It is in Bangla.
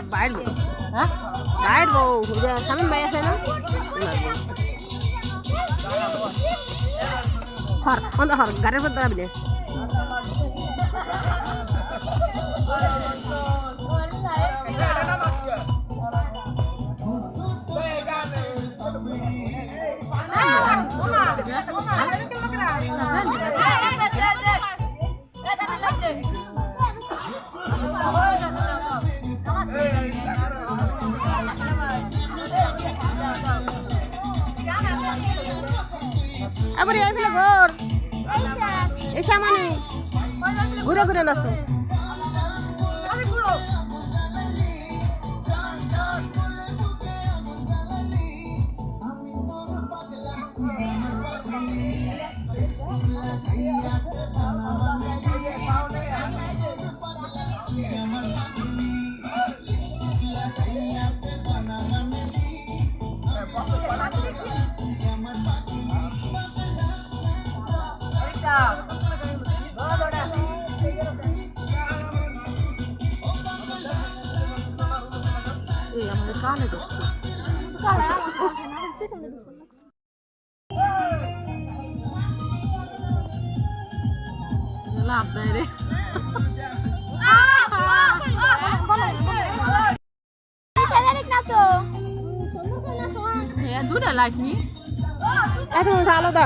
বাইর বউ হ্যাঁ বাইর বউ স্বামী ভাই আছে না হর অন্ত হর গাড়ির পর দাঁড়াবি না আবার এই ফেলে ঘর এই সামানে ঘুরে ঘুরে নাচো আমাদের কানে লাভ দেয় রে দুটা লাইট নি এখন আলাদা